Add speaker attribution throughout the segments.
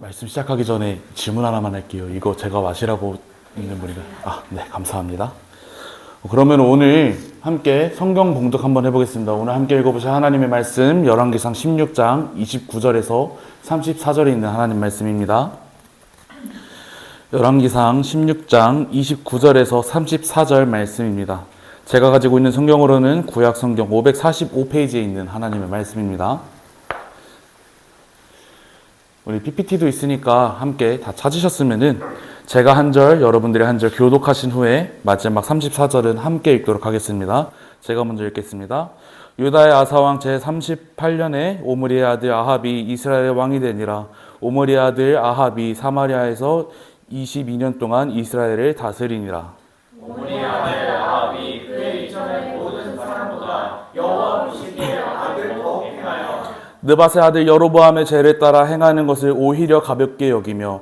Speaker 1: 말씀 시작하기 전에 질문 하나만 할게요. 이거 제가 마시라고 있는 분인가요? 네, 감사합니다. 그러면 오늘 함께 성경 봉독 한번 해보겠습니다. 오늘 함께 읽어보실 하나님의 말씀 열왕기상 16장 29절에서 34절에 있는 하나님 말씀입니다. 열왕기상 16장 29절에서 34절 말씀입니다. 제가 가지고 있는 성경으로는 구약 성경 545페이지에 있는 하나님의 말씀입니다. 우리 PPT도 있으니까 함께 다 찾으셨으면은 제가 한 절, 여러분들이 한 절 교독하신 후에 마지막 34절은 함께 읽도록 하겠습니다. 제가 먼저 읽겠습니다. 유다의 아사왕 제38년에 오므리의 아들 아합이 이스라엘의 왕이 되니라. 오므리의 아들 아합이 사마리아에서 22년 동안 이스라엘을 다스리니라.
Speaker 2: 오므리의 아들 아합이 그의 이전의 모든 사람보다 여호와 보시기에 악을 더욱 행하여
Speaker 1: 느밧의 아들 여로보암의 죄를 따라 행하는 것을 오히려 가볍게 여기며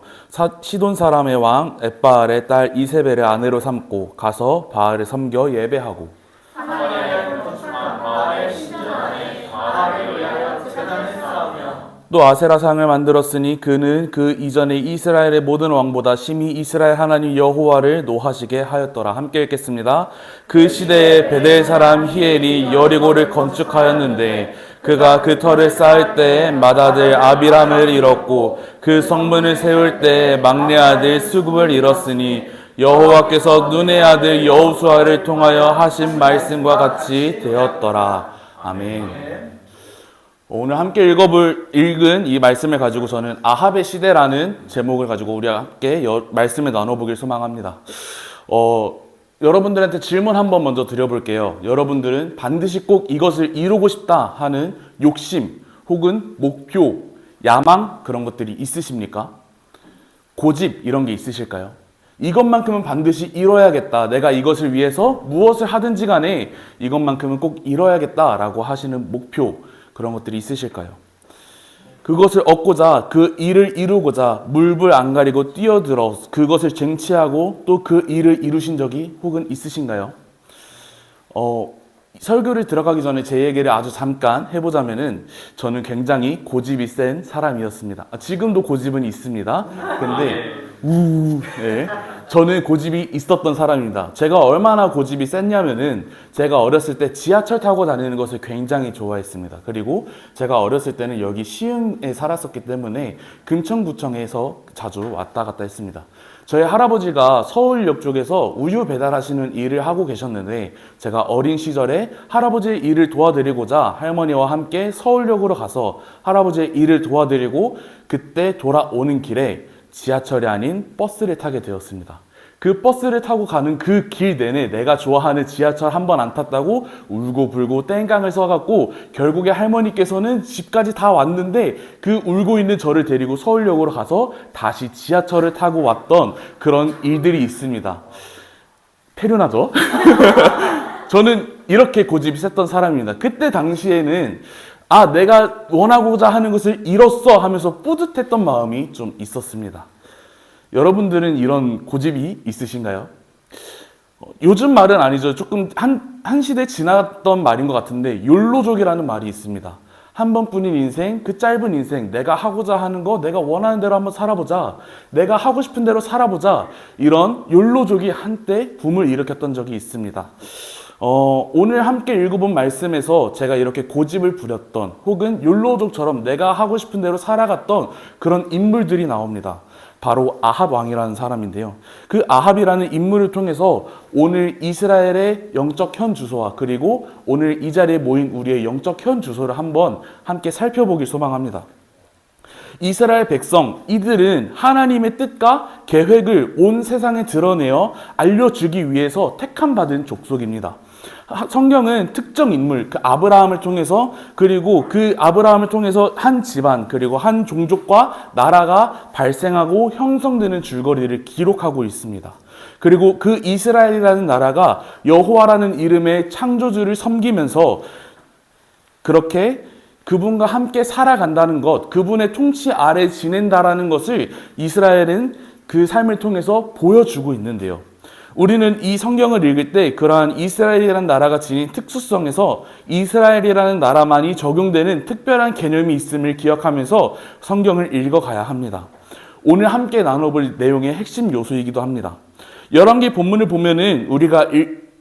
Speaker 1: 시돈 사람의 왕 엣바알의 딸 이세벨을 아내로 삼고 가서 바알을 섬겨 예배하고
Speaker 2: 사마리아에 건축한 바알의 신전 안에 바알을 위하여 제단을 쌓으며
Speaker 1: 또 아세라상을 만들었으니 그는 그 이전에 이스라엘의 모든 왕보다 심히 이스라엘 하나님 여호와를 노하시게 하였더라. 함께 읽겠습니다. 그 시대에 베델 사람 히엘이 여리고를 건축하였는데 그가 그 터를 쌓을 때에 맏아들 아비람을 잃었고 그 성문을 세울 때에 막내 아들 수굽을 잃었으니 여호와께서 눈의 아들 여호수아를 통하여 하신 말씀과 같이 되었더라. 아멘. 오늘 함께 읽은 이 말씀을 가지고 저는 아합의 시대라는 제목을 가지고 우리가 함께 말씀을 나눠보길 소망합니다. 여러분들한테 질문 한번 먼저 드려볼게요. 여러분들은 반드시 꼭 이것을 이루고 싶다 하는 욕심 혹은 목표, 야망 그런 것들이 있으십니까? 고집 이런 게 있으실까요? 이것만큼은 반드시 이뤄야겠다. 내가 이것을 위해서 무엇을 하든지 간에 이것만큼은 꼭 이뤄야겠다라고 하시는 목표 그런 것들이 있으실까요? 그것을 얻고자 그 일을 이루고자 물불 안 가리고 뛰어들어 그것을 쟁취하고 또 그 일을 이루신 적이 혹은 있으신가요? 설교를 들어가기 전에 제 얘기를 아주 잠깐 해보자면은 저는 굉장히 고집이 센 사람이었습니다. 지금도 고집은 있습니다. 근데 네. 저는 고집이 있었던 사람입니다. 제가 얼마나 고집이 셌냐면은 제가 어렸을 때 지하철 타고 다니는 것을 굉장히 좋아했습니다. 그리고 제가 어렸을 때는 여기 시흥에 살았었기 때문에 금천구청에서 자주 왔다 갔다 했습니다. 저희 할아버지가 서울역 쪽에서 우유 배달하시는 일을 하고 계셨는데 제가 어린 시절에 할아버지의 일을 도와드리고자 할머니와 함께 서울역으로 가서 할아버지의 일을 도와드리고 그때 돌아오는 길에 지하철이 아닌 버스를 타게 되었습니다. 그 버스를 타고 가는 그 길 내내 내가 좋아하는 지하철 한 번 안 탔다고 울고불고 땡깡을 써갖고 결국에 할머니께서는 집까지 다 왔는데 그 울고 있는 저를 데리고 서울역으로 가서 다시 지하철을 타고 왔던 그런 일들이 있습니다. 태륜하죠? 저는 이렇게 고집이 셌던 사람입니다. 그때 당시에는 내가 원하고자 하는 것을 이뤘어 하면서 뿌듯했던 마음이 좀 있었습니다. 여러분들은 이런 고집이 있으신가요? 요즘 말은 아니죠. 조금 한 시대 지났던 말인 것 같은데 욜로족이라는 말이 있습니다. 한 번뿐인 인생, 그 짧은 인생, 내가 하고자 하는 거, 내가 원하는 대로 한번 살아보자. 내가 하고 싶은 대로 살아보자. 이런 욜로족이 한때 붐을 일으켰던 적이 있습니다. 오늘 함께 읽어본 말씀에서 제가 이렇게 고집을 부렸던 혹은 욜로족처럼 내가 하고 싶은 대로 살아갔던 그런 인물들이 나옵니다. 바로 아합 왕이라는 사람인데요. 그 아합이라는 인물을 통해서 오늘 이스라엘의 영적 현 주소와 그리고 오늘 이 자리에 모인 우리의 영적 현 주소를 한번 함께 살펴보길 소망합니다. 이스라엘 백성, 이들은 하나님의 뜻과 계획을 온 세상에 드러내어 알려주기 위해서 택함받은 족속입니다. 성경은 특정 인물, 그 아브라함을 통해서 그리고 그 아브라함을 통해서 한 집안 그리고 한 종족과 나라가 발생하고 형성되는 줄거리를 기록하고 있습니다. 그리고 그 이스라엘이라는 나라가 여호와라는 이름의 창조주를 섬기면서 그렇게 그분과 함께 살아간다는 것, 그분의 통치 아래 지낸다라는 것을 이스라엘은 그 삶을 통해서 보여주고 있는데요. 우리는 이 성경을 읽을 때 그러한 이스라엘이라는 나라가 지닌 특수성에서 이스라엘이라는 나라만이 적용되는 특별한 개념이 있음을 기억하면서 성경을 읽어가야 합니다. 오늘 함께 나눠볼 내용의 핵심 요소이기도 합니다. 열왕기 본문을 보면은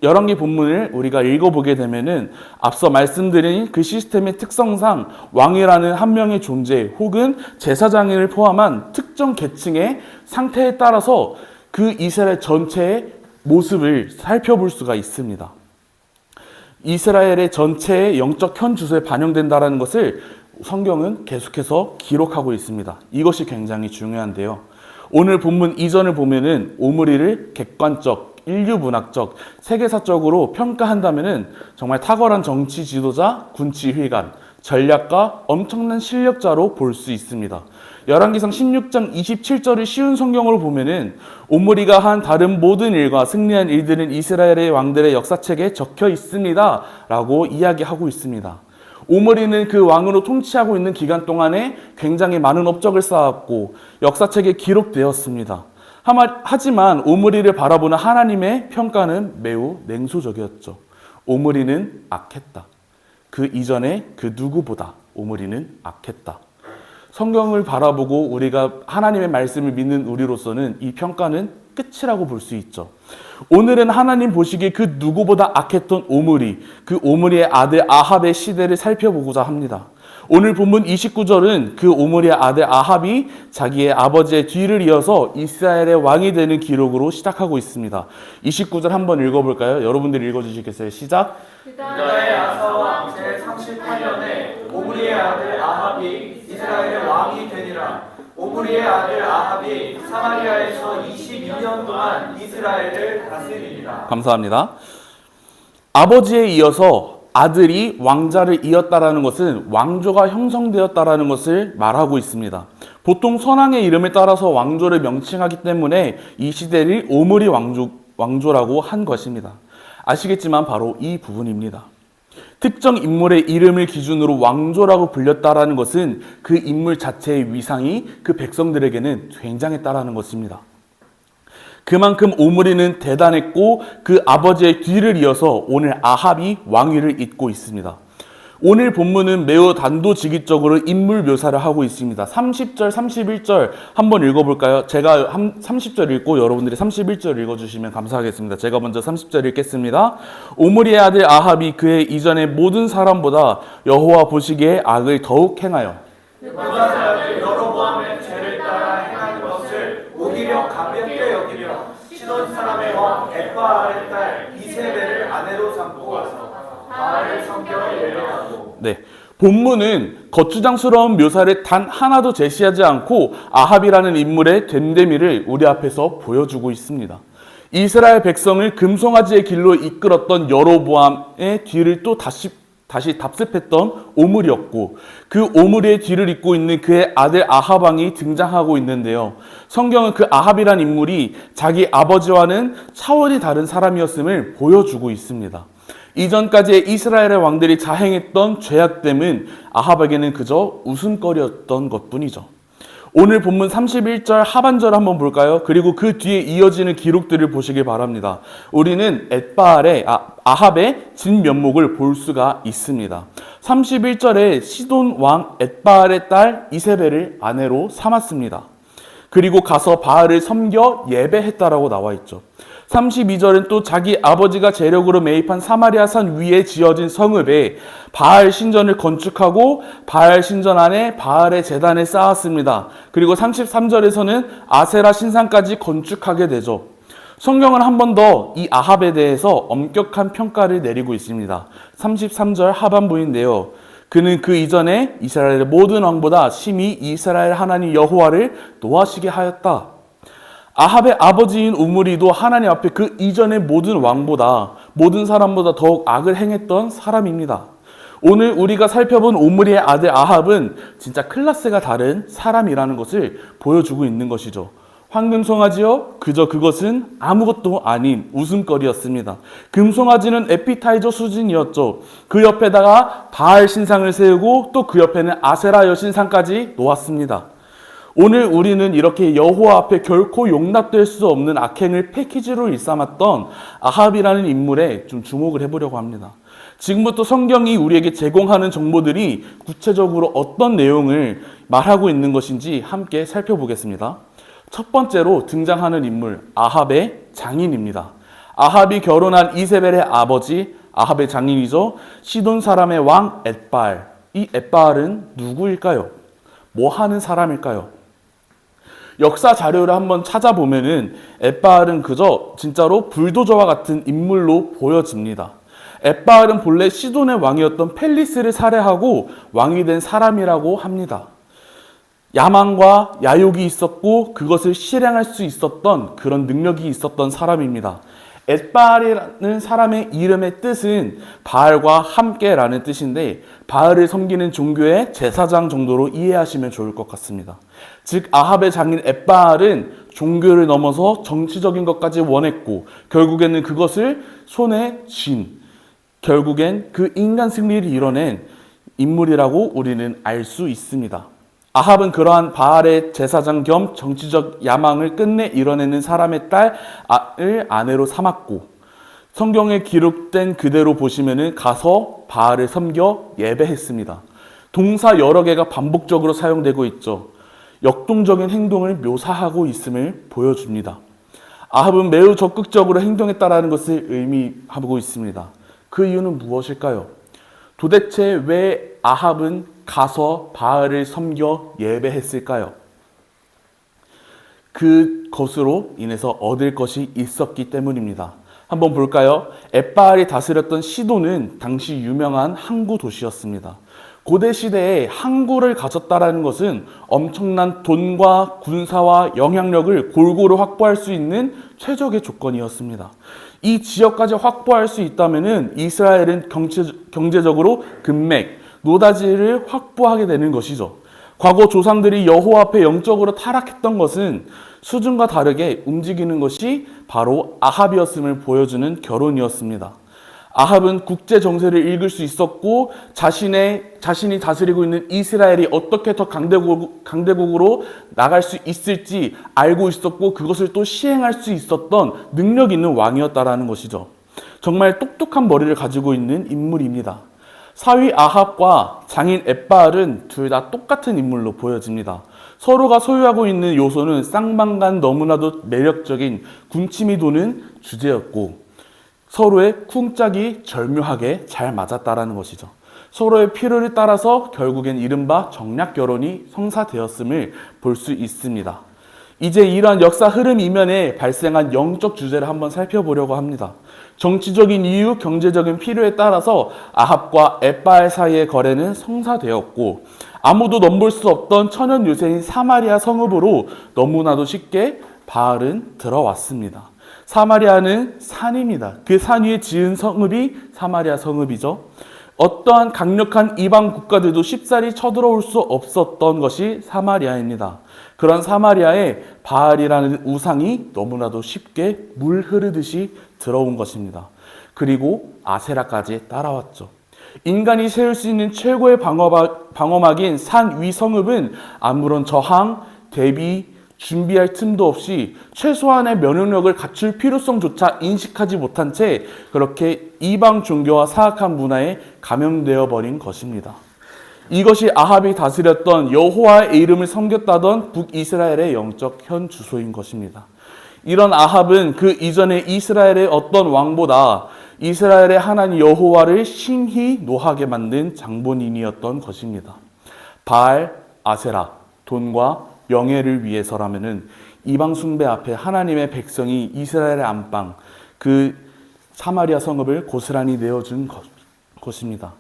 Speaker 1: 열왕기 본문을 우리가 읽어보게 되면은 앞서 말씀드린 그 시스템의 특성상 왕이라는 한 명의 존재 혹은 제사장을 포함한 특정 계층의 상태에 따라서 그 이스라엘 전체의 모습을 살펴볼 수가 있습니다. 이스라엘의 전체의 영적 현주소에 반영된다는 것을 성경은 계속해서 기록하고 있습니다. 이것이 굉장히 중요한데요. 오늘 본문 이전을 보면은 오므리를 객관적, 인류문학적, 세계사적으로 평가한다면은 정말 탁월한 정치 지도자, 군치 휘관, 전략가, 엄청난 실력자로 볼 수 있습니다. 열왕기상 16장 27절을 쉬운 성경으로 보면은 오므리가 한 다른 모든 일과 승리한 일들은 이스라엘의 왕들의 역사책에 적혀 있습니다 라고 이야기하고 있습니다. 오므리는 그 왕으로 통치하고 있는 기간 동안에 굉장히 많은 업적을 쌓았고 역사책에 기록되었습니다. 하지만 오므리를 바라보는 하나님의 평가는 매우 냉소적이었죠. 오므리는 악했다. 그 이전에 그 누구보다 오므리는 악했다. 성경을 바라보고 우리가 하나님의 말씀을 믿는 우리로서는 이 평가는 끝이라고 볼 수 있죠. 오늘은 하나님 보시기에 그 누구보다 악했던 오므리, 그 오므리의 아들 아합의 시대를 살펴보고자 합니다. 오늘 본문 29절은 그 오므리의 아들 아합이 자기의 아버지의 뒤를 이어서 이스라엘의 왕이 되는 기록으로 시작하고 있습니다. 29절 한번 읽어볼까요? 여러분들 읽어주시겠어요? 시작!
Speaker 2: 유다의 아사왕 제38년에 오므리의 아들 아합이 이스라엘의 왕이 되니라. 오므리의 아들 아합이 사마리아에서 22년 동안 이스라엘을 다스리니라.
Speaker 1: 감사합니다. 아버지에 이어서 아들이 왕자를 이었다라는 것은 왕조가 형성되었다라는 것을 말하고 있습니다. 보통 선왕의 이름을 따라서 왕조를 명칭하기 때문에 이 시대를 오므리 왕조라고 한 것입니다. 아시겠지만 바로 이 부분입니다. 특정 인물의 이름을 기준으로 왕조라고 불렸다라는 것은 그 인물 자체의 위상이 그 백성들에게는 굉장했다라는 것입니다. 그만큼 오므리는 대단했고 그 아버지의 뒤를 이어서 오늘 아합이 왕위를 잇고 있습니다. 오늘 본문은 매우 단도직입적으로 인물 묘사를 하고 있습니다. 30절, 31절 한번 읽어볼까요? 제가 30절 읽고 여러분들이 31절 읽어주시면 감사하겠습니다. 제가 먼저 30절 읽겠습니다. 오므리의 아들 아합이 그의 이전의 모든 사람보다 여호와 보시기에 악을 더욱 행하여
Speaker 2: 유다의 여로보암의 죄를 따라 행하는 것을 오히려 가볍게 여기며 시돈 사람의 왕 엣바알의 딸 이세벨을 아내로 삼고 와서 바알을 섬겨 예배하고.
Speaker 1: 네, 본문은 거추장스러운 묘사를 단 하나도 제시하지 않고 아합이라는 인물의 됨됨이를 우리 앞에서 보여주고 있습니다. 이스라엘 백성을 금송아지의 길로 이끌었던 여로보암의 뒤를 또 다시 답습했던 오므리였고 그 오므리의 뒤를 잇고 있는 그의 아들 아합 왕이 등장하고 있는데요. 성경은 그 아합이란 인물이 자기 아버지와는 차원이 다른 사람이었음을 보여주고 있습니다. 이전까지의 이스라엘의 왕들이 자행했던 죄악됨은 아합에게는 그저 웃음거리였던 것뿐이죠. 오늘 본문 31절 하반절 한번 볼까요? 그리고 그 뒤에 이어지는 기록들을 보시길 바랍니다. 우리는 아합의 진면목을 볼 수가 있습니다. 31절에 시돈 왕 엣바알의 딸 이세벨을 아내로 삼았습니다. 그리고 가서 바알을 섬겨 예배했다라고 나와 있죠. 32절은 또 자기 아버지가 재력으로 매입한 사마리아 산 위에 지어진 성읍에 바알 신전을 건축하고 바알 신전 안에 바알의 제단을 쌓았습니다. 그리고 33절에서는 아세라 신상까지 건축하게 되죠. 성경은 한 번 더 이 아합에 대해서 엄격한 평가를 내리고 있습니다. 33절 하반부인데요. 그는 그 이전에 이스라엘의 모든 왕보다 심히 이스라엘 하나님 여호와를 노하시게 하였다. 아합의 아버지인 오므리도 하나님 앞에 그 이전의 모든 왕보다 모든 사람보다 더욱 악을 행했던 사람입니다. 오늘 우리가 살펴본 오므리의 아들 아합은 진짜 클래스가 다른 사람이라는 것을 보여주고 있는 것이죠. 황금송아지요? 그저 그것은 아무것도 아닌 웃음거리였습니다. 금송아지는 에피타이저 수준이었죠. 그 옆에다가 바알 신상을 세우고 또 그 옆에는 아세라 여신상까지 놓았습니다. 오늘 우리는 이렇게 여호와 앞에 결코 용납될 수 없는 악행을 패키지로 일삼았던 아합이라는 인물에 좀 주목을 해보려고 합니다. 지금부터 성경이 우리에게 제공하는 정보들이 구체적으로 어떤 내용을 말하고 있는 것인지 함께 살펴보겠습니다. 첫 번째로 등장하는 인물, 아합의 장인입니다. 아합이 결혼한 이세벨의 아버지, 아합의 장인이죠. 시돈 사람의 왕 엣바알. 이 엣바알은 누구일까요? 뭐 하는 사람일까요? 역사 자료를 한번 찾아보면은 엣바알은 그저 진짜로 불도저와 같은 인물로 보여집니다. 엣바알은 본래 시돈의 왕이었던 펠리스를 살해하고 왕이 된 사람이라고 합니다. 야망과 야욕이 있었고 그것을 실행할 수 있었던 그런 능력이 있었던 사람입니다. 엣바알이라는 사람의 이름의 뜻은 바알과 함께라는 뜻인데 바알을 섬기는 종교의 제사장 정도로 이해하시면 좋을 것 같습니다. 즉 아합의 장인 엣바알은 종교를 넘어서 정치적인 것까지 원했고 결국에는 그것을 손에 쥔 결국엔 그 인간 승리를 이뤄낸 인물이라고 우리는 알 수 있습니다. 아합은 그러한 바알의 제사장 겸 정치적 야망을 끝내 이뤄내는 사람의 딸을 아내로 삼았고 성경에 기록된 그대로 보시면은 가서 바알을 섬겨 예배했습니다. 동사 여러 개가 반복적으로 사용되고 있죠. 역동적인 행동을 묘사하고 있음을 보여줍니다. 아합은 매우 적극적으로 행동했다라는 것을 의미하고 있습니다. 그 이유는 무엇일까요? 도대체 왜 아합은 가서 바알을 섬겨 예배했을까요? 그것으로 인해서 얻을 것이 있었기 때문입니다. 한번 볼까요? 엣바알이 다스렸던 시돈은 당시 유명한 항구 도시였습니다. 고대 시대에 항구를 가졌다라는 것은 엄청난 돈과 군사와 영향력을 골고루 확보할 수 있는 최적의 조건이었습니다. 이 지역까지 확보할 수 있다면은 이스라엘은 경제적으로 금맥, 노다지를 확보하게 되는 것이죠. 과거 조상들이 여호와 앞에 영적으로 타락했던 것은 수준과 다르게 움직이는 것이 바로 아합이었음을 보여주는 결혼이었습니다. 아합은 국제 정세를 읽을 수 있었고 자신이 다스리고 있는 이스라엘이 어떻게 더 강대국으로 나갈 수 있을지 알고 있었고 그것을 또 시행할 수 있었던 능력 있는 왕이었다라는 것이죠. 정말 똑똑한 머리를 가지고 있는 인물입니다. 사위 아합과 장인 엣바알은 둘 다 똑같은 인물로 보여집니다. 서로가 소유하고 있는 요소는 쌍방간 너무나도 매력적인 군침이 도는 주제였고 서로의 쿵짝이 절묘하게 잘 맞았다라는 것이죠. 서로의 필요를 따라서 결국엔 이른바 정략 결혼이 성사되었음을 볼 수 있습니다. 이제 이러한 역사 흐름 이면에 발생한 영적 주제를 한번 살펴보려고 합니다. 정치적인 이유, 경제적인 필요에 따라서 아합과 엣바알 사이의 거래는 성사되었고 아무도 넘볼 수 없던 천연 요새인 사마리아 성읍으로 너무나도 쉽게 바알은 들어왔습니다. 사마리아는 산입니다. 그 산 위에 지은 성읍이 사마리아 성읍이죠. 어떠한 강력한 이방 국가들도 쉽사리 쳐들어올 수 없었던 것이 사마리아입니다. 그런 사마리아에 바알이라는 우상이 너무나도 쉽게 물 흐르듯이 들어온 것입니다. 그리고 아세라까지 따라왔죠. 인간이 세울 수 있는 최고의 방어막인 산 위 성읍은 아무런 저항, 대비, 준비할 틈도 없이 최소한의 면역력을 갖출 필요성조차 인식하지 못한 채 그렇게 이방 종교와 사악한 문화에 감염되어 버린 것입니다. 이것이 아합이 다스렸던 여호와의 이름을 섬겼다던 북이스라엘의 영적 현 주소인 것입니다. 이런 아합은 그 이전에 이스라엘의 어떤 왕보다 이스라엘의 하나님 여호와를 심히 노하게 만든 장본인이었던 것입니다. 바알, 아세라, 돈과 명예를 위해서라면은 이방 숭배 앞에 하나님의 백성이 이스라엘의 안방, 그 사마리아 성읍을 고스란히 내어준 것입니다.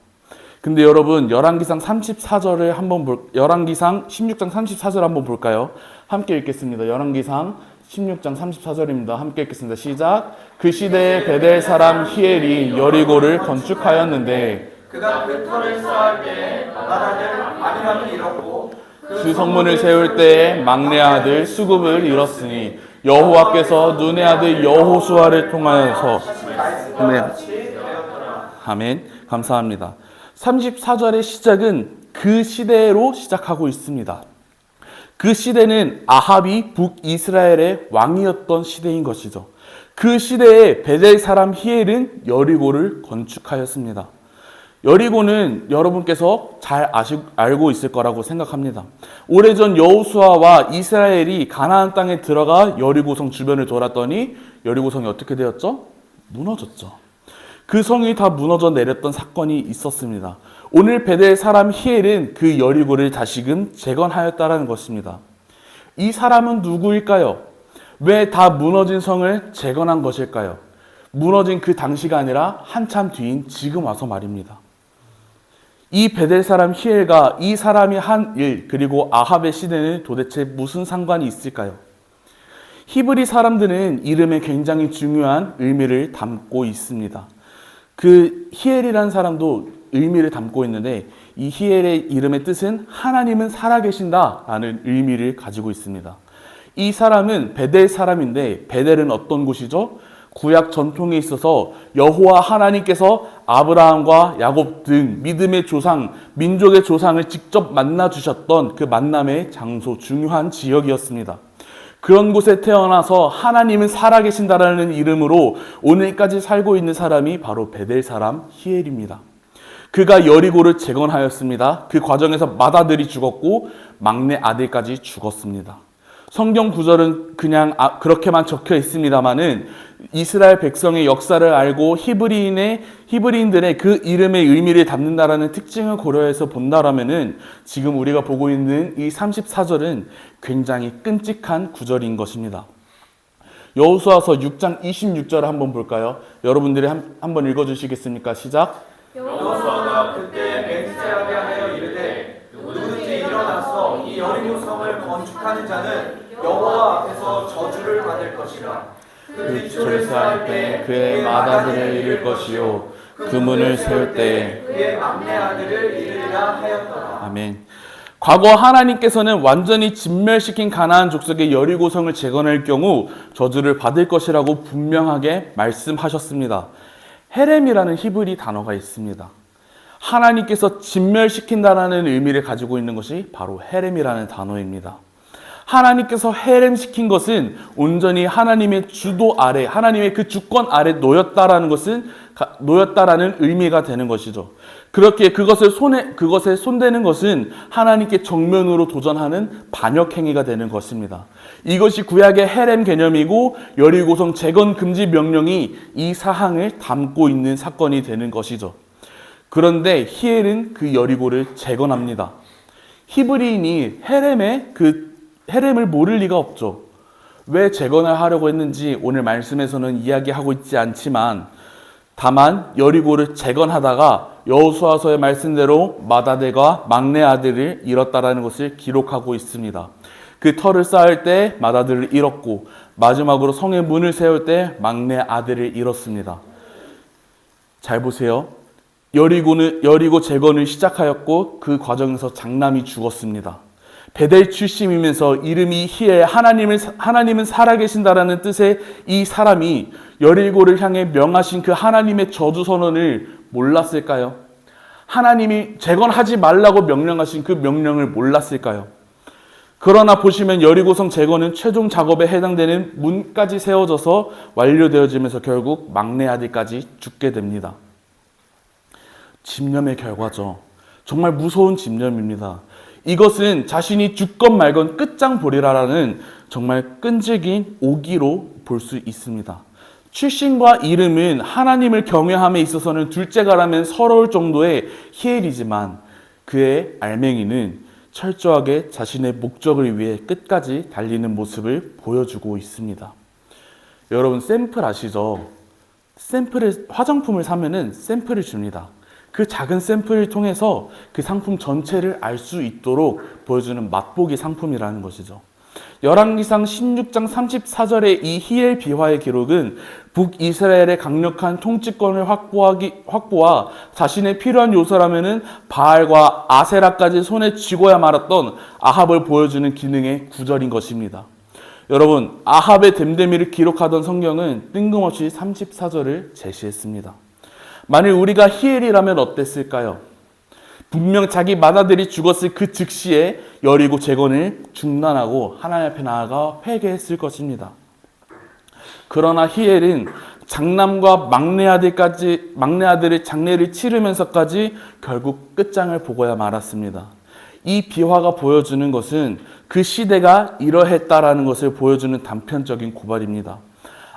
Speaker 1: 근데 여러분 열왕기상 34절을 열왕기상 16장 34절 한번 볼까요? 함께 읽겠습니다. 열왕기상 16장 34절입니다. 함께 읽겠습니다. 시작. 그 시대에 베델 사람 히엘이 여리고를 건축하였는데
Speaker 2: 그가 그 터를 쌓을 때에 나다들 아비람을 잃었고
Speaker 1: 그 성문을 세울 때에 막내 아들 수굽을 잃었으니 여호와께서 눈의 아들 여호수아를 통하여서 아멘. 감사합니다. 34절의 시작은 그 시대로 시작하고 있습니다. 그 시대는 아합이 북이스라엘의 왕이었던 시대인 것이죠. 그 시대에 베델 사람 히엘은 여리고를 건축하였습니다. 여리고는 여러분께서 잘 알고 있을 거라고 생각합니다. 오래전 여호수아와 이스라엘이 가나안 땅에 들어가 여리고성 주변을 돌았더니 여리고성이 어떻게 되었죠? 무너졌죠. 그 성이 다 무너져 내렸던 사건이 있었습니다. 오늘 베델 사람 히엘은 그 여리고를 다시금 재건하였다라는 것입니다. 이 사람은 누구일까요? 왜 다 무너진 성을 재건한 것일까요? 무너진 그 당시가 아니라 한참 뒤인 지금 와서 말입니다. 이 베델 사람 히엘과 이 사람이 한 일, 그리고 아합의 시대는 도대체 무슨 상관이 있을까요? 히브리 사람들은 이름에 굉장히 중요한 의미를 담고 있습니다. 그 히엘이라는 사람도 의미를 담고 있는데 이 히엘의 이름의 뜻은 하나님은 살아계신다라는 의미를 가지고 있습니다. 이 사람은 베델 사람인데 베델은 어떤 곳이죠? 구약 전통에 있어서 여호와 하나님께서 아브라함과 야곱 등 믿음의 조상, 민족의 조상을 직접 만나 주셨던 그 만남의 장소, 중요한 지역이었습니다. 그런 곳에 태어나서 하나님은 살아계신다라는 이름으로 오늘까지 살고 있는 사람이 바로 베델 사람 히엘입니다. 그가 여리고를 재건하였습니다. 그 과정에서 맏아들이 죽었고 막내 아들까지 죽었습니다. 성경 구절은 그냥 그렇게만 적혀 있습니다만은 이스라엘 백성의 역사를 알고 히브리인들의 그 이름의 의미를 담는다라는 특징을 고려해서 본다라면은 지금 우리가 보고 있는 이 34절은 굉장히 끔찍한 구절인 것입니다. 여호수아서 6장 26절을 한번 볼까요? 여러분들이 한번 읽어주시겠습니까? 시작.
Speaker 2: 여호수아가 그때 맹세하게 하여 이르되 누구든지 일어나서 이 여리고 성을 건축하는 자는 여호와 앞에서 저주를 받을 것이라.
Speaker 1: 그 기초를 쌓을 때 그의 맏아들을 잃을 것이요 그 문을 세울 때에
Speaker 2: 그의 막내 아들을 잃으리라 하였더라.
Speaker 1: 아멘. 과거 하나님께서는 완전히 진멸시킨 가나안 족속의 여리고성을 재건할 경우 저주를 받을 것이라고 분명하게 말씀하셨습니다. 헤렘이라는 히브리 단어가 있습니다. 하나님께서 진멸시킨다라는 의미를 가지고 있는 것이 바로 헤렘이라는 단어입니다. 하나님께서 헤렘시킨 것은 온전히 하나님의 주도 아래, 하나님의 그 주권 아래 놓였다라는 의미가 되는 것이죠. 그렇게 그것에 손대는 것은 하나님께 정면으로 도전하는 반역 행위가 되는 것입니다. 이것이 구약의 헤렘 개념이고 여리고성 재건 금지 명령이 이 사항을 담고 있는 사건이 되는 것이죠. 그런데 히엘은 그 여리고를 재건합니다. 히브리인이 헤렘을 모를 리가 없죠. 왜 재건을 하려고 했는지 오늘 말씀에서는 이야기하고 있지 않지만 다만 여리고를 재건하다가 여호수아서의 말씀대로 맏아들과 막내 아들을 잃었다라는 것을 기록하고 있습니다. 그 터를 쌓을 때 맏아들을 잃었고 마지막으로 성의 문을 세울 때 막내 아들을 잃었습니다. 잘 보세요. 여리고 재건을 시작하였고 그 과정에서 장남이 죽었습니다. 베델 출신이면서 이름이 히엘, 하나님은 살아계신다라는 뜻의 이 사람이 여리고를 향해 명하신 그 하나님의 저주 선언을 몰랐을까요? 하나님이 재건하지 말라고 명령하신 그 명령을 몰랐을까요? 그러나 보시면 여리고성 재건은 최종 작업에 해당되는 문까지 세워져서 완료되어지면서 결국 막내 아들까지 죽게 됩니다. 집념의 결과죠. 정말 무서운 집념입니다. 이것은 자신이 죽건 말건 끝장보리라라는 정말 끈질긴 오기로 볼 수 있습니다. 출신과 이름은 하나님을 경외함에 있어서는 둘째가라면 서러울 정도의 히엘이지만 그의 알맹이는 철저하게 자신의 목적을 위해 끝까지 달리는 모습을 보여주고 있습니다. 여러분 샘플 아시죠? 화장품을 사면은 샘플을 줍니다. 그 작은 샘플을 통해서 그 상품 전체를 알 수 있도록 보여주는 맛보기 상품이라는 것이죠. 열왕기상 16장 34절의 이 히엘 비화의 기록은 북이스라엘의 강력한 통치권을 확보와 자신의 필요한 요소라면은 바알과 아세라까지 손에 쥐고야 말았던 아합을 보여주는 기능의 구절인 것입니다. 여러분, 아합의 됨됨이를 기록하던 성경은 뜬금없이 34절을 제시했습니다. 만일 우리가 히엘이라면 어땠을까요? 분명 자기 맏아들이 죽었을 그 즉시에 여리고 재건을 중단하고 하나님 앞에 나아가 회개했을 것입니다. 그러나 히엘은 장남과 막내 아들의 장례를 치르면서까지 결국 끝장을 보고야 말았습니다. 이 비화가 보여주는 것은 그 시대가 이러했다라는 것을 보여주는 단편적인 고발입니다.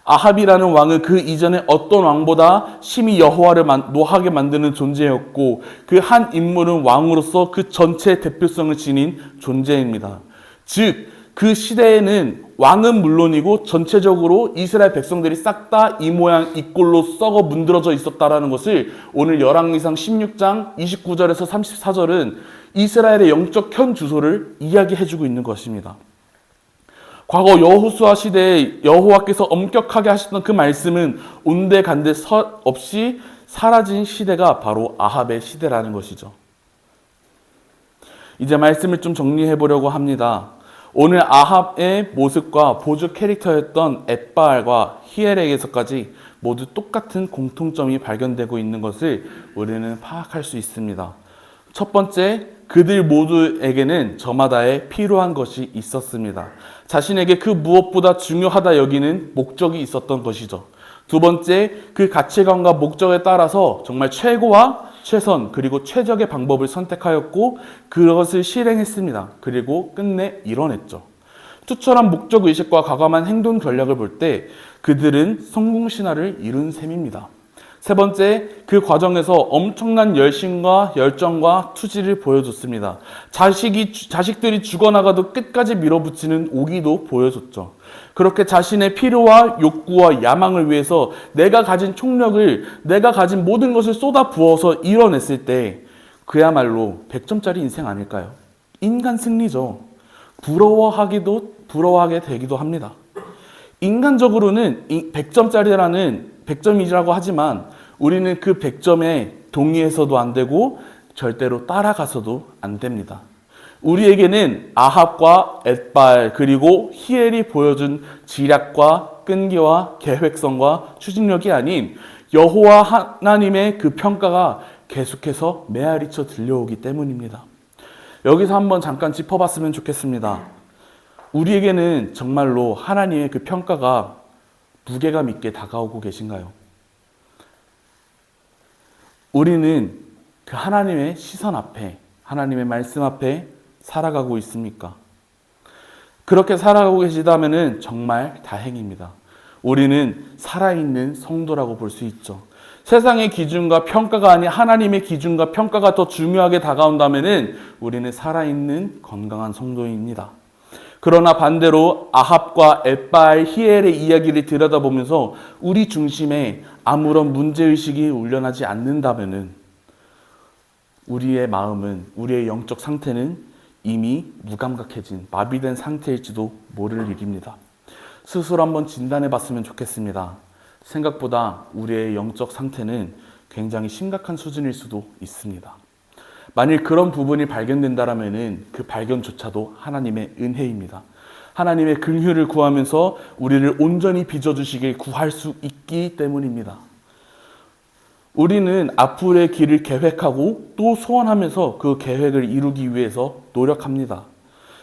Speaker 1: 아합이라는 왕은 그 이전에 어떤 왕보다 심히 여호와를 노하게 만드는 존재였고, 그 한 인물은 왕으로서 그 전체의 대표성을 지닌 존재입니다. 즉, 그 시대에는 왕은 물론이고 전체적으로 이스라엘 백성들이 싹 다 이 모양 이 꼴로 썩어 문드러져 있었다라는 것을 오늘 열왕기상 16장 29절에서 34절은 이스라엘의 영적 현 주소를 이야기해주고 있는 것입니다. 과거 여호수아 시대에 여호와께서 엄격하게 하셨던 그 말씀은 온데간데 없이 사라진 시대가 바로 아합의 시대라는 것이죠. 이제 말씀을 좀 정리해 보려고 합니다. 오늘 아합의 모습과 보조 캐릭터였던 엣바알과 히엘에게서까지 모두 똑같은 공통점이 발견되고 있는 것을 우리는 파악할 수 있습니다. 첫 번째, 그들 모두에게는 저마다의 필요한 것이 있었습니다. 자신에게 그 무엇보다 중요하다 여기는 목적이 있었던 것이죠. 두 번째, 그 가치관과 목적에 따라서 정말 최고와 최선 그리고 최적의 방법을 선택하였고 그것을 실행했습니다. 그리고 끝내 이뤄냈죠. 투철한 목적의식과 과감한 행동 전략을 볼 때 그들은 성공 신화를 이룬 셈입니다. 세 번째, 그 과정에서 엄청난 열심과 열정과 투지를 보여줬습니다. 자식들이 죽어나가도 끝까지 밀어붙이는 오기도 보여줬죠. 그렇게 자신의 필요와 욕구와 야망을 위해서 내가 가진 총력을, 내가 가진 모든 것을 쏟아 부어서 이뤄냈을 때 그야말로 100점짜리 인생 아닐까요? 인간 승리죠. 부러워하게 되기도 합니다. 인간적으로는 100점이라고 하지만 우리는 그 100점에 동의해서도 안 되고 절대로 따라가서도 안 됩니다. 우리에게는 아합과 엣바알 그리고 히엘이 보여준 지략과 끈기와 계획성과 추진력이 아닌 여호와 하나님의 그 평가가 계속해서 메아리쳐 들려오기 때문입니다. 여기서 한번 잠깐 짚어봤으면 좋겠습니다. 우리에게는 정말로 하나님의 그 평가가 무게감 있게 다가오고 계신가요? 우리는 그 하나님의 시선 앞에, 하나님의 말씀 앞에 살아가고 있습니까? 그렇게 살아가고 계시다면 정말 다행입니다. 우리는 살아있는 성도라고 볼 수 있죠. 세상의 기준과 평가가 아닌 하나님의 기준과 평가가 더 중요하게 다가온다면 우리는 살아있는 건강한 성도입니다. 그러나 반대로 아합과 엣바알, 히엘의 이야기를 들여다보면서 우리 중심에 아무런 문제의식이 울려나지 않는다면 우리의 마음은, 우리의 영적 상태는 이미 무감각해진 마비된 상태일지도 모를 일입니다. 스스로 한번 진단해 봤으면 좋겠습니다. 생각보다 우리의 영적 상태는 굉장히 심각한 수준일 수도 있습니다. 만일 그런 부분이 발견된다면 그 발견조차도 하나님의 은혜입니다. 하나님의 긍휼을 구하면서 우리를 온전히 빚어주시길 구할 수 있기 때문입니다. 우리는 앞으로의 길을 계획하고 또 소원하면서 그 계획을 이루기 위해서 노력합니다.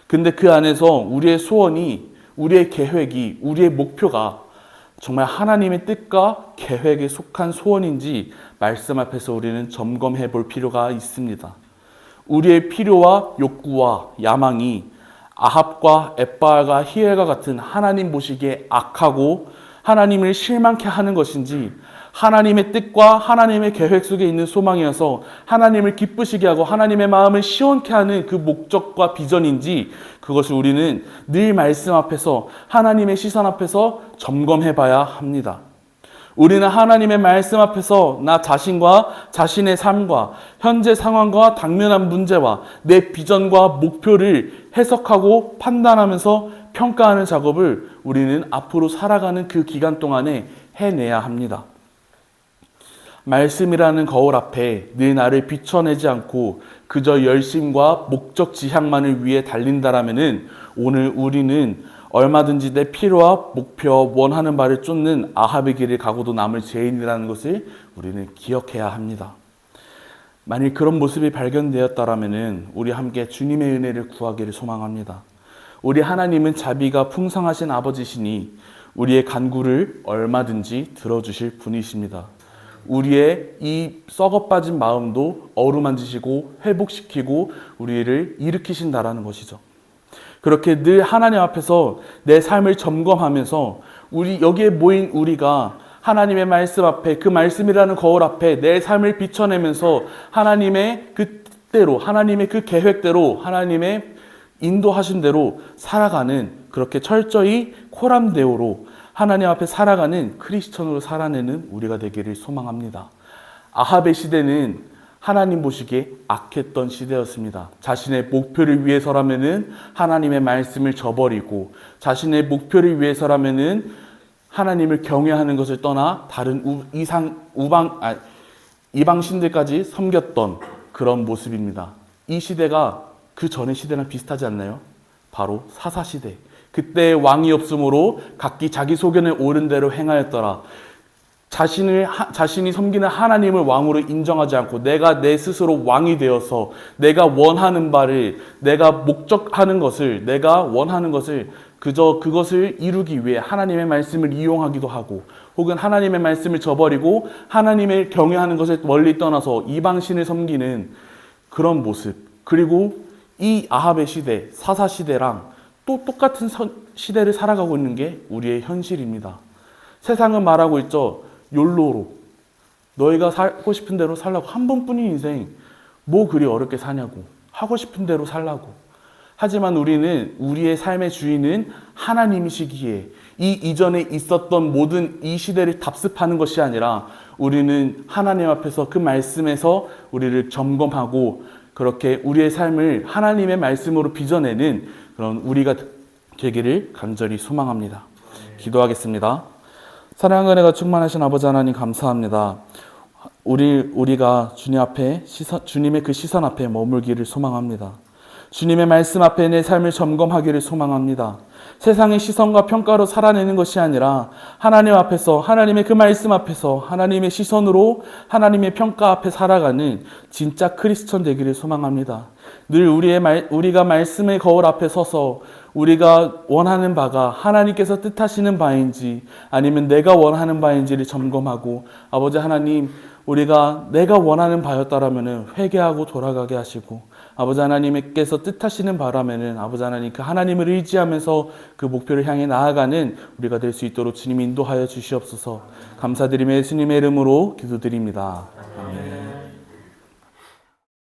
Speaker 1: 근데 그 안에서 우리의 소원이, 우리의 계획이, 우리의 목표가 정말 하나님의 뜻과 계획에 속한 소원인지 말씀 앞에서 우리는 점검해 볼 필요가 있습니다. 우리의 필요와 욕구와 야망이 아합과 엣바알과 히엘과 같은 하나님 보시기에 악하고 하나님을 실망케 하는 것인지 하나님의 뜻과 하나님의 계획 속에 있는 소망이어서 하나님을 기쁘시게 하고 하나님의 마음을 시원케 하는 그 목적과 비전인지 그것을 우리는 늘 말씀 앞에서 하나님의 시선 앞에서 점검해 봐야 합니다. 우리는 하나님의 말씀 앞에서 나 자신과 자신의 삶과 현재 상황과 당면한 문제와 내 비전과 목표를 해석하고 판단하면서 평가하는 작업을 우리는 앞으로 살아가는 그 기간 동안에 해내야 합니다. 말씀이라는 거울 앞에 내 나를 비춰내지 않고 그저 열심과 목적 지향만을 위해 달린다라면은 오늘 우리는 얼마든지 내 필요와 목표, 원하는 바를 쫓는 아합의 길을 가고도 남을 죄인이라는 것을 우리는 기억해야 합니다. 만일 그런 모습이 발견되었다라면은 우리 함께 주님의 은혜를 구하기를 소망합니다. 우리 하나님은 자비가 풍성하신 아버지시니 우리의 간구를 얼마든지 들어주실 분이십니다. 우리의 이 썩어빠진 마음도 어루만지시고 회복시키고 우리를 일으키신다라는 것이죠. 그렇게 늘 하나님 앞에서 내 삶을 점검하면서 우리 여기에 모인 우리가 하나님의 말씀 앞에, 그 말씀이라는 거울 앞에 내 삶을 비춰내면서 하나님의 그 뜻대로, 하나님의 그 계획대로, 하나님의 인도하신 대로 살아가는, 그렇게 철저히 코람데오로 하나님 앞에 살아가는 크리스천으로 살아내는 우리가 되기를 소망합니다. 아합의 시대는 하나님 보시기에 악했던 시대였습니다. 자신의 목표를 위해서라면은 하나님의 말씀을 저버리고, 자신의 목표를 위해서라면은 하나님을 경외하는 것을 떠나 다른 이방 신들까지 섬겼던 그런 모습입니다. 이 시대가 그 전의 시대랑 비슷하지 않나요? 바로 사사시대. 그때 왕이 없으므로 각기 자기 소견에 옳은 대로 행하였더라. 자신이 섬기는 하나님을 왕으로 인정하지 않고 내가 내 스스로 왕이 되어서 내가 원하는 바를, 내가 목적하는 것을, 내가 원하는 것을 그저 그것을 이루기 위해 하나님의 말씀을 이용하기도 하고, 혹은 하나님의 말씀을 저버리고 하나님을 경외하는 것을 멀리 떠나서 이방신을 섬기는 그런 모습. 그리고 이 아합의 시대, 사사 시대랑 또 똑같은 시대를 살아가고 있는 게 우리의 현실입니다. 세상은 말하고 있죠. 욜로로. 너희가 살고 싶은 대로 살라고. 한 번뿐인 인생 뭐 그리 어렵게 사냐고. 하고 싶은 대로 살라고. 하지만 우리는, 우리의 삶의 주인은 하나님이시기에 이 이전에 있었던 모든 이 시대를 답습하는 것이 아니라 우리는 하나님 앞에서 그 말씀에서 우리를 점검하고 그렇게 우리의 삶을 하나님의 말씀으로 빚어내는 그런 우리가 되기를 간절히 소망합니다. 기도하겠습니다. 사랑의 은혜가 충만하신 아버지 하나님 감사합니다. 우리가 주님의 그 시선 앞에 머물기를 소망합니다. 주님의 말씀 앞에 내 삶을 점검하기를 소망합니다. 세상의 시선과 평가로 살아내는 것이 아니라 하나님 앞에서, 하나님의 그 말씀 앞에서 하나님의 시선으로 하나님의 평가 앞에 살아가는 진짜 크리스천 되기를 소망합니다. 늘 우리가 말씀의 거울 앞에 서서 우리가 원하는 바가 하나님께서 뜻하시는 바인지 아니면 내가 원하는 바인지를 점검하고, 아버지 하나님, 우리가 내가 원하는 바였다라면 회개하고 돌아가게 하시고, 아버지 하나님께서 뜻하시는 바라면은 아버지 하나님 그 하나님을 의지하면서 그 목표를 향해 나아가는 우리가 될 수 있도록 주님 인도하여 주시옵소서. 감사드리며 예수님의 이름으로 기도드립니다.